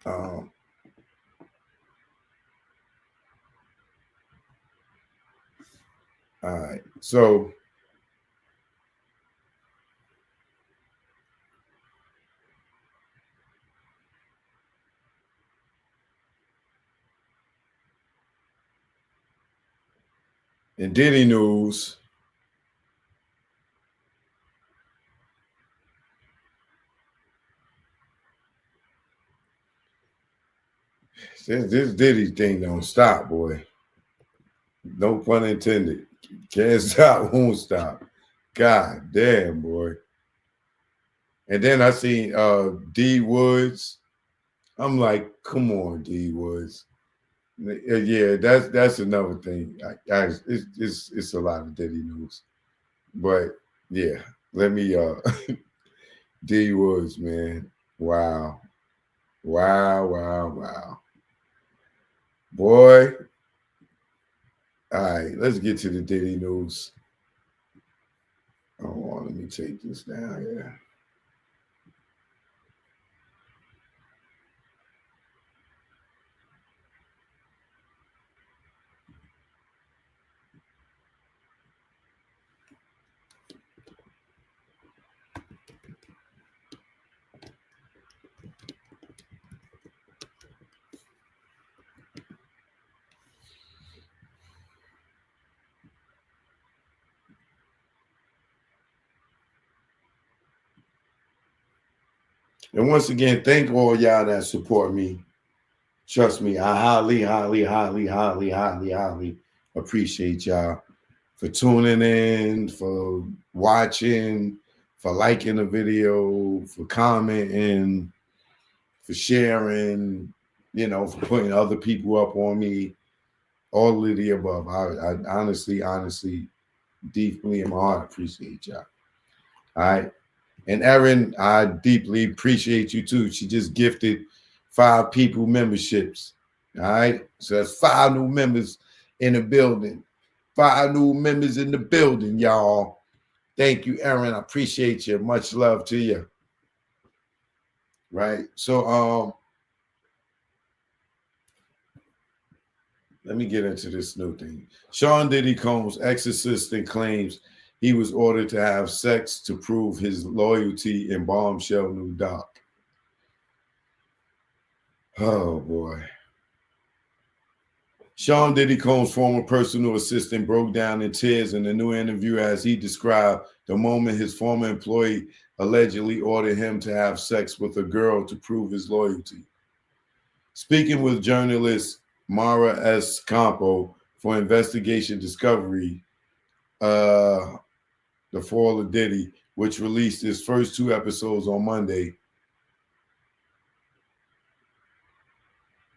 Um, all right. So in Diddy news, this Diddy thing don't stop, boy. No pun intended. Can't stop, won't stop. God damn, boy. And then I seen D Woods. I'm like, come on, D Woods. Yeah, that's another thing. It's a lot of Diddy news, but yeah, let me D Woods, man. Wow, wow, boy. All right, let's get to the Diddy news. Hold on, let me take this down here. And once again, thank all y'all that support me. Trust me, I highly appreciate y'all for tuning in, for watching, for liking the video, for commenting, for sharing, for putting other people up on me, all of the above. I honestly, deeply in my heart appreciate y'all. All right. And Erin, I deeply appreciate you too. She just gifted 5 people memberships. All right. So that's 5 new members in the building. 5 new members in the building, y'all. Thank you, Erin. I appreciate you. Much love to you. Right. So let me get into this new thing. Sean Diddy Combs' ex-assistant claims he was ordered to have sex to prove his loyalty in bombshell new doc. Oh boy. Sean Diddy Combs' former personal assistant broke down in tears in a new interview as he described the moment his former employee allegedly ordered him to have sex with a girl to prove his loyalty. Speaking with journalist Mara S. Campo for Investigation Discovery, The Fall of Diddy, which released its first 2 episodes on Monday.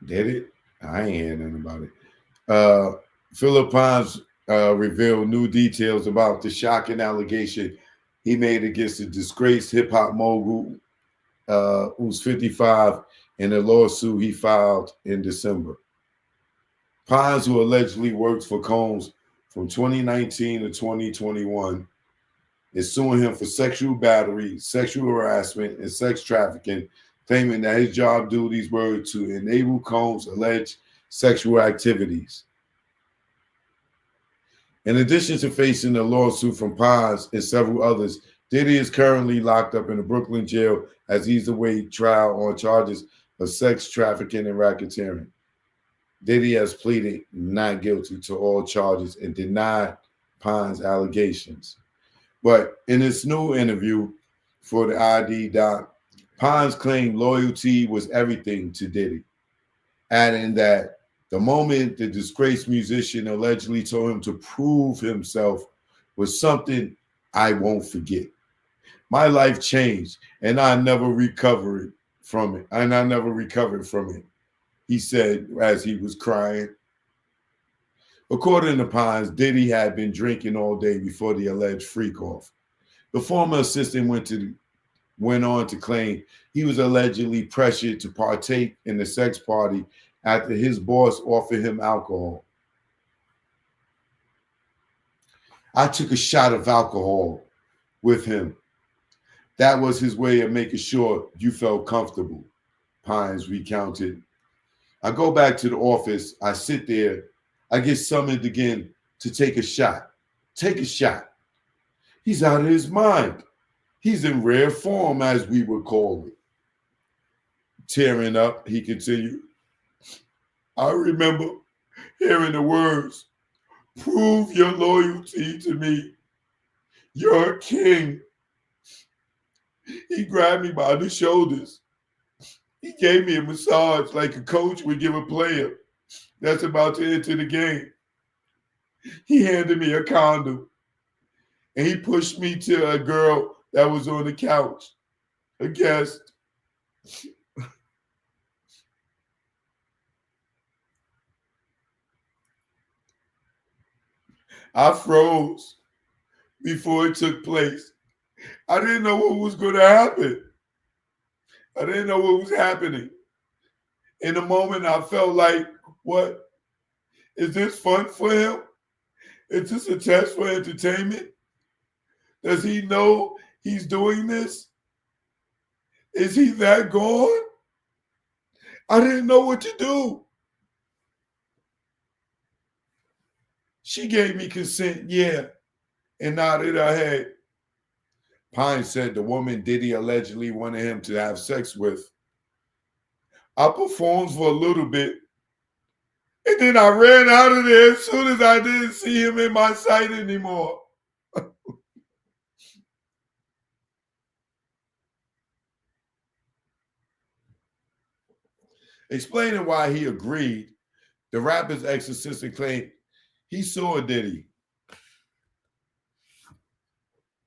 Did it? I ain't hearing nothing about it. Philippines revealed new details about the shocking allegation he made against the disgraced hip hop mogul, who's 55, in a lawsuit he filed in December. Pines, who allegedly worked for Combs from 2019 to 2021, is suing him for sexual battery, sexual harassment, and sex trafficking, claiming that his job duties were to enable Combs' alleged sexual activities. In addition to facing a lawsuit from Paz and several others, Diddy is currently locked up in a Brooklyn jail as he's awaiting trial on charges of sex trafficking and racketeering. Diddy has pleaded not guilty to all charges and denied Pines' allegations. But in his new interview for the ID doc, Pines claimed loyalty was everything to Diddy, adding that the moment the disgraced musician allegedly told him to prove himself was something I won't forget. My life changed and I never recovered from it. And I never recovered from it, he said as he was crying. According to Pines, Diddy had been drinking all day before the alleged freak off. The former assistant went on to claim he was allegedly pressured to partake in the sex party after his boss offered him alcohol. I took a shot of alcohol with him. That was his way of making sure you felt comfortable. Pines recounted. I go back to the office. I sit there. I get summoned again to take a shot. Take a shot. He's out of his mind. He's in rare form, as we would call it. Tearing up, he continued. I remember hearing the words, "Prove your loyalty to me. You're a king." He grabbed me by the shoulders. He gave me a massage like a coach would give a player that's about to enter the game. He handed me a condom and he pushed me to a girl that was on the couch, a guest. I froze before it took place. I didn't know what was going to happen. I didn't know what was happening. In the moment, I felt like, what? Is this fun for him? Is this a test for entertainment? Does he know he's doing this? Is he that gone? I didn't know what to do. She gave me consent, yeah, and nodded her head. Pine said the woman Diddy allegedly wanted him to have sex with. I performed for a little bit, and then I ran out of there as soon as I didn't see him in my sight anymore. Explaining why he agreed, the rapper's ex-assistant claimed he saw Diddy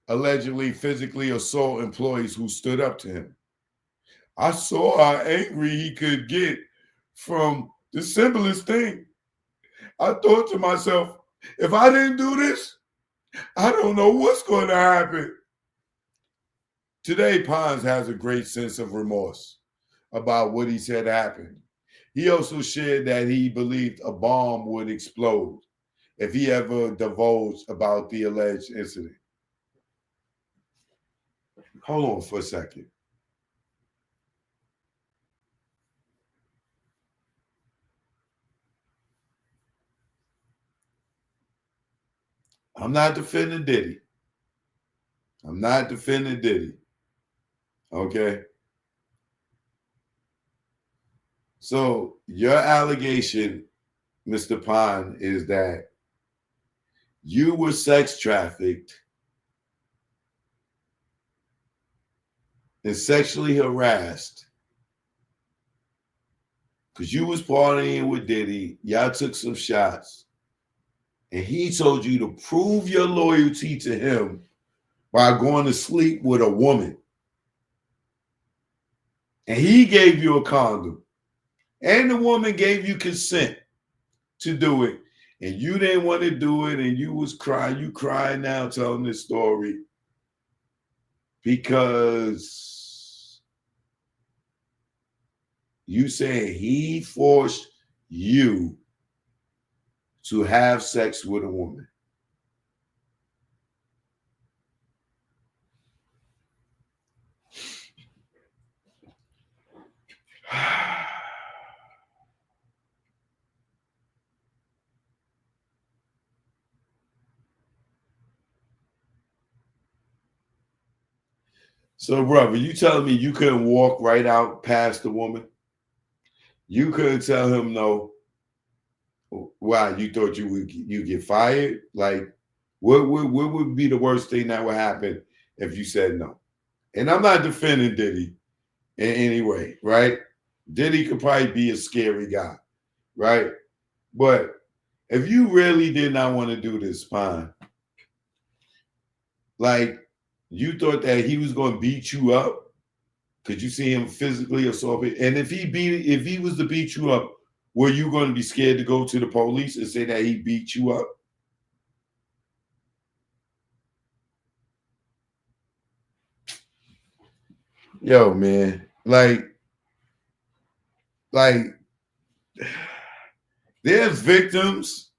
allegedly physically assault employees who stood up to him. I saw how angry he could get from the simplest thing. I thought to myself, if I didn't do this, I don't know what's going to happen. Today, Pons has a great sense of remorse about what he said happened. He also shared that he believed a bomb would explode if he ever divulged about the alleged incident. Hold on for a second. I'm not defending Diddy. I'm not defending Diddy. Okay? So your allegation, Mr. Pond, is that you were sex trafficked and sexually harassed because you was partying with Diddy. Y'all took some shots. And he told you to prove your loyalty to him by going to sleep with a woman. And he gave you a condom. And the woman gave you consent to do it. And you didn't want to do it. And you was crying. You crying now telling this story. Because you saying he forced you to have sex with a woman. So, brother, you telling me you couldn't walk right out past the woman? You couldn't tell him no? Why? You thought you get fired? Like, what would be the worst thing that would happen if you said no? And I'm not defending Diddy in any way, right? Diddy could probably be a scary guy, right? But if you really did not want to do this, fine. Like, you thought that he was going to beat you up? Could you see him physically assault you? And if he was to beat you up, were you going to be scared to go to the police and say that he beat you up? Yo, man, like there's victims,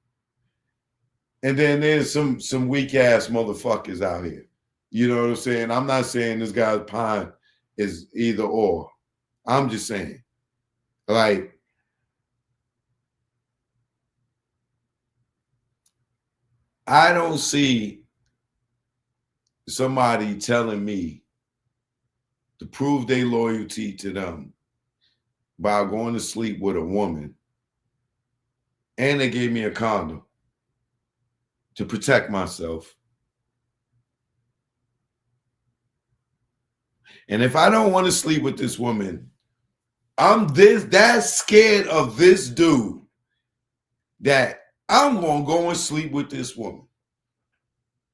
and then there's some weak ass motherfuckers out here. You know what I'm saying? I'm not saying this guy's pine is either or. I'm just saying Like, I don't see somebody telling me to prove their loyalty to them by going to sleep with a woman, and they gave me a condom to protect myself. And if I don't want to sleep with this woman, I'm that scared of this dude that I'm gonna go and sleep with this woman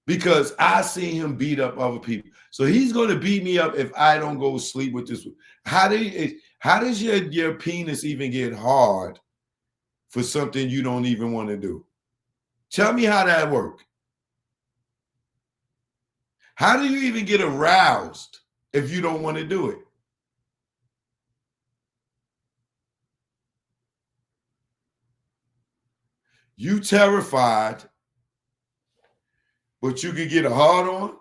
because I see him beat up other people. So he's gonna beat me up if I don't go sleep with this woman. How does your penis even get hard for something you don't even want to do? Tell me how that works. How do you even get aroused if you don't want to do it? You terrified, but you could get a hard on.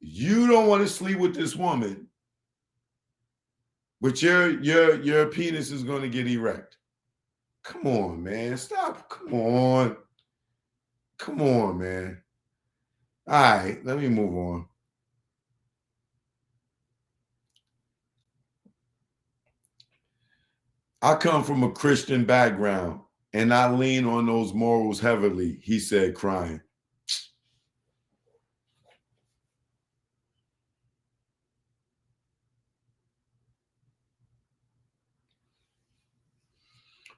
You don't want to sleep with this woman, but your penis is going to get erect. Come on, man. Stop. Come on. Come on, man. All right, let me move on. I come from a Christian background and I lean on those morals heavily, he said, crying.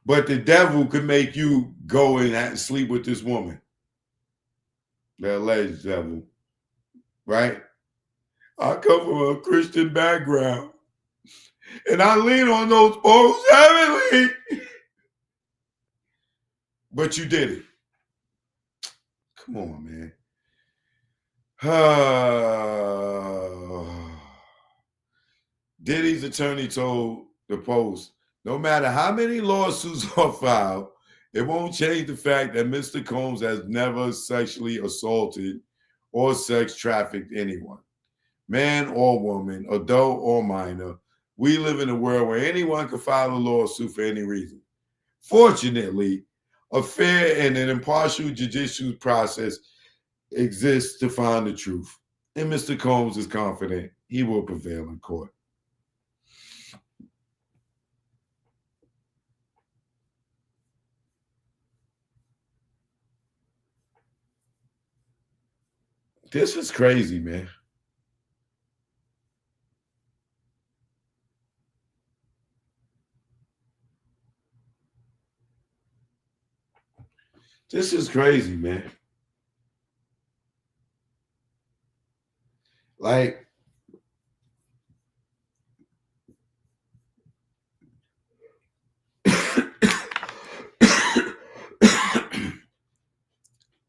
But the devil could make you go and sleep with this woman. The alleged devil, right? I come from a Christian background and I lean on those morals heavily. But you did it. Come on, man. Diddy's attorney told the Post, no matter how many lawsuits are filed, it won't change the fact that Mr. Combs has never sexually assaulted or sex trafficked anyone, man or woman, adult or minor. We live in a world where anyone can file a lawsuit for any reason. Fortunately, a fair and an impartial judicial process exists to find the truth. And Mr. Combs is confident he will prevail in court. This is crazy, man. This is crazy, man. Like,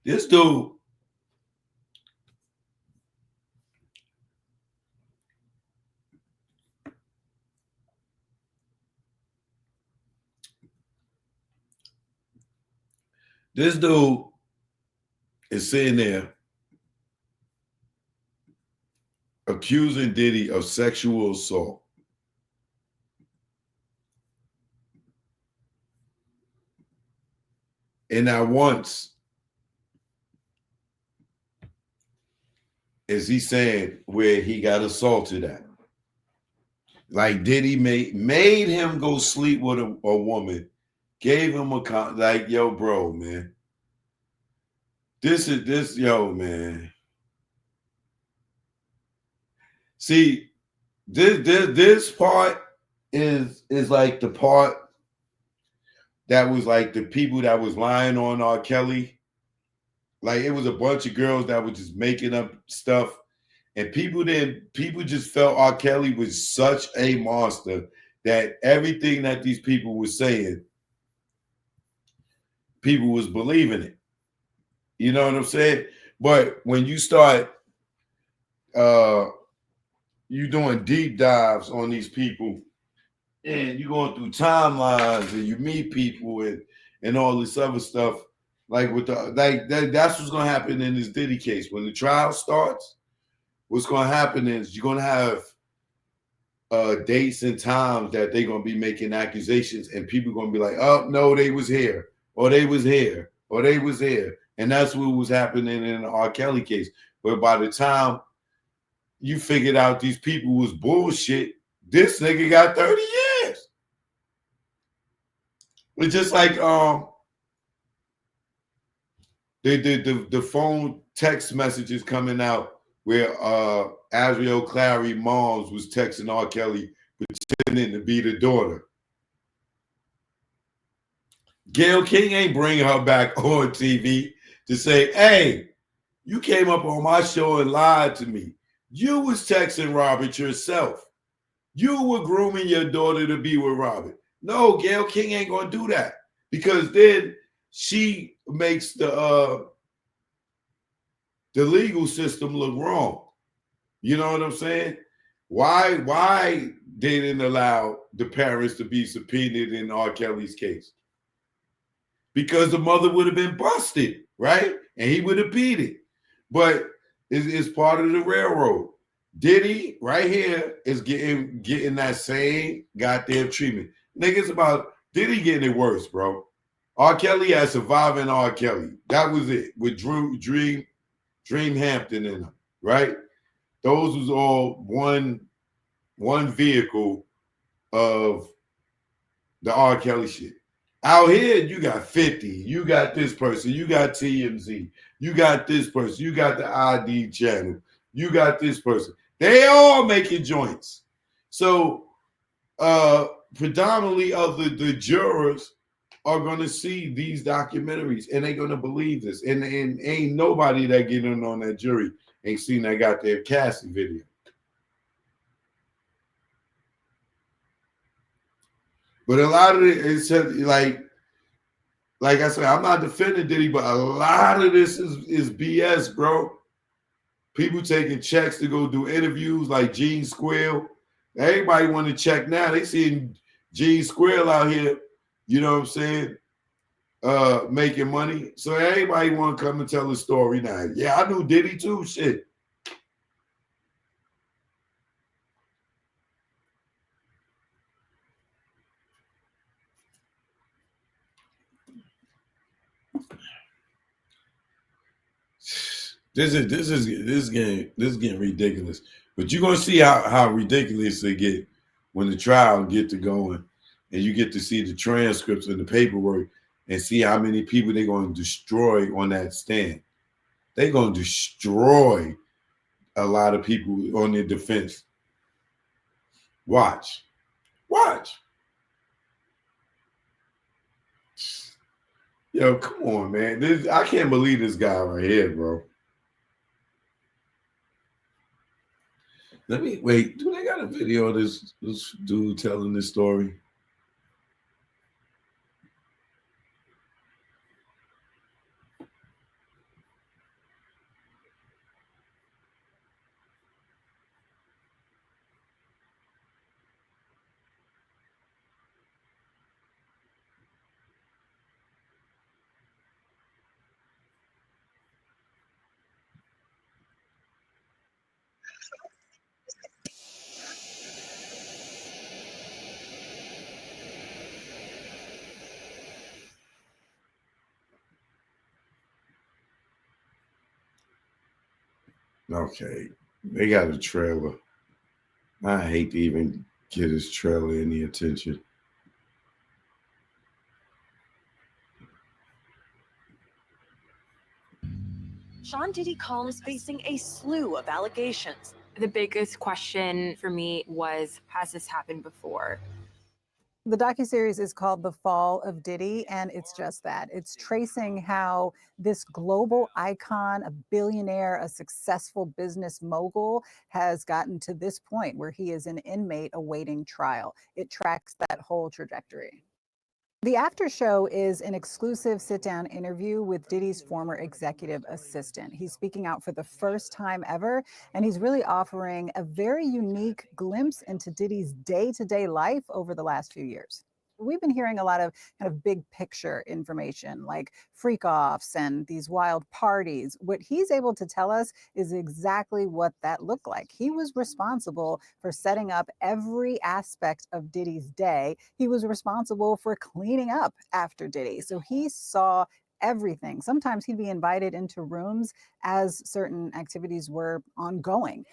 this dude, this dude is sitting there accusing Diddy of sexual assault. And not once is he saying where he got assaulted at. Like Diddy made him go sleep with a woman, gave him like, yo, bro, man. Yo, man. See, this part is like the part that was like the people that was lying on R. Kelly. Like it was a bunch of girls that were just making up stuff. And people just felt R. Kelly was such a monster that everything that these people were saying, people was believing it. You know what I'm saying? But when you start you doing deep dives on these people and you're going through timelines and you meet people and all this other stuff, like with that's what's gonna happen in this Diddy case. When the trial starts, what's gonna happen is you're gonna have dates and times that they're gonna be making accusations, and people gonna be like, "Oh no, they was here, or they was here, or they was here," and that's what was happening in the R. Kelly case. But by the time you figured out these people was bullshit, this nigga got 30 years. It's just like the phone text messages coming out where Azriel Clary moms was texting R. Kelly pretending to be the daughter. Gayle King ain't bringing her back on TV to say, "Hey, you came up on my show and lied to me. You was texting Robert yourself. You were grooming your daughter to be with Robert." No, Gayle King ain't gonna do that, because then she makes the legal system look wrong. You know what I'm saying? Why they didn't allow the parents to be subpoenaed in R. Kelly's case? Because the mother would have been busted, right? And he would have beat it. But it's part of the railroad. Diddy right here is getting that same goddamn treatment. Niggas about Diddy getting it worse, bro. R. Kelly had Surviving R. Kelly. That was it. With Dream Hampton in them, right? Those was all one vehicle of the R. Kelly shit. Out here, you got 50, you got this person, you got TMZ, you got this person, you got the ID channel, you got this person. They all making joints. So predominantly of the jurors are gonna see these documentaries and they're gonna believe this. And ain't nobody that getting on that jury ain't seen that goddamn casting video. But a lot of it said like I said, I'm not defending Diddy, but a lot of this is BS, bro. People taking checks to go do interviews like Gene Squill. Everybody want to check now. They seeing Gene Squill out here, you know what I'm saying, making money. So everybody want to come and tell a story now. Yeah, I knew Diddy too. Shit. This is getting ridiculous. But you're gonna see how ridiculous they get when the trial get to going, and you get to see the transcripts and the paperwork and see how many people they're gonna destroy on that stand. They're gonna destroy a lot of people on their defense. Watch. Yo, come on, man. I can't believe this guy right here, bro. Let me wait. Do they got a video of this dude telling this story? Okay. They got a trailer. I hate to even get his trailer any attention. Sean Diddy Combs facing a slew of allegations. The biggest question for me was, has this happened before? The docuseries is called The Fall of Diddy, and it's just that. It's tracing how this global icon, a billionaire, a successful business mogul, has gotten to this point where he is an inmate awaiting trial. It tracks that whole trajectory. The after show is an exclusive sit-down interview with Diddy's former executive assistant. He's speaking out for the first time ever, and he's really offering a very unique glimpse into Diddy's day-to-day life over the last few years. we've been hearing a lot of kind of big picture information like freak offs and these wild parties. What he's able to tell us is exactly what that looked like. He was responsible for setting up every aspect of Diddy's day. He was responsible for cleaning up after Diddy. So he saw everything. Sometimes he'd be invited into rooms as certain activities were ongoing.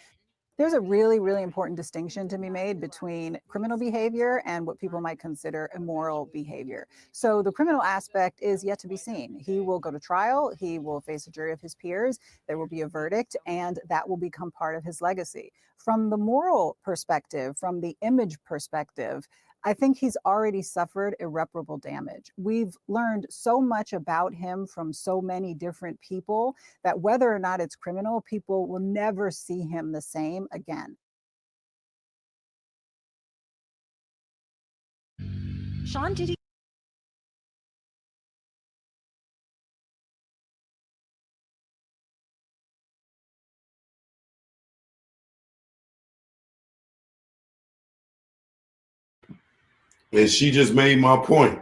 There's a really, really important distinction to be made between criminal behavior and what people might consider immoral behavior. So the criminal aspect is yet to be seen. He will go to trial, he will face a jury of his peers, there will be a verdict, and that will become part of his legacy. From the moral perspective, from the image perspective, I think he's already suffered irreparable damage. We've learned so much about him from so many different people that whether or not it's criminal, people will never see him the same again. Sean Diddy. And she just made my point.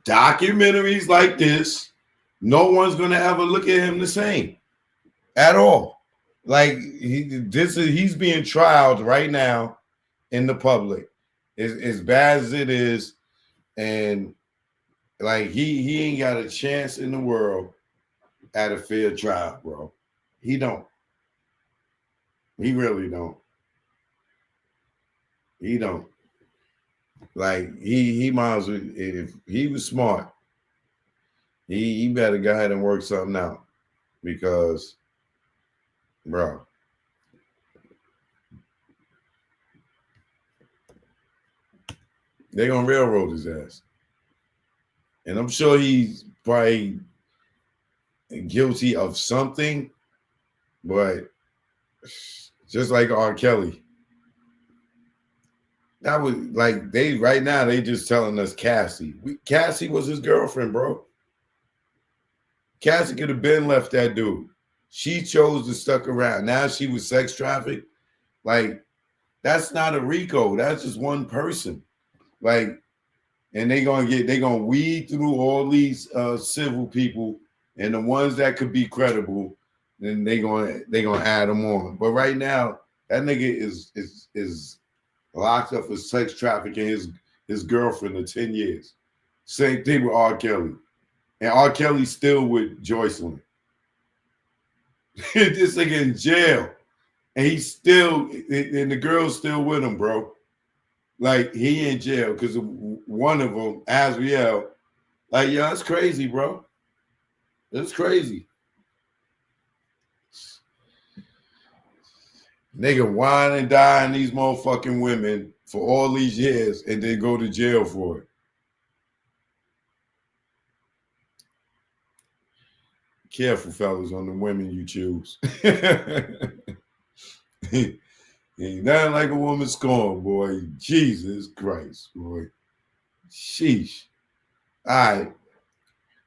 Documentaries like this, no one's gonna ever look at him the same at all. Like he's being trialed right now in the public, as bad as it is, and like he ain't got a chance in the world at a fair trial, bro. He don't. He really don't. He don't. Like he might as well, if he was smart, he better go ahead and work something out because, bro, they're gonna railroad his ass, and I'm sure he's probably guilty of something, but just like R. Kelly, that was like they right now they just telling us Cassie. Cassie was his girlfriend, bro. Cassie could have been left that dude. She chose to stuck around. Now she was sex trafficked. Like that's not a RICO. That's just one person. Like, and they gonna weed through all these civil people and the ones that could be credible. Then they gonna add them on. But right now, that nigga is locked up for sex trafficking his girlfriend of 10 years. Same thing with R. Kelly. And R. Kelly's still with Joycelyn. This nigga in jail. And he's still, and the girl's still with him, bro. Like, he in jail because one of them, Azriel, like, yo, that's crazy, bro. That's crazy. Nigga wine and dine these motherfucking women for all these years and then go to jail for it. Careful, fellas, on the women you choose. Ain't nothing like a woman scorn, boy. Jesus Christ, boy. Sheesh. All right.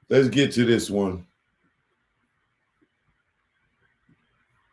Let's get to this one.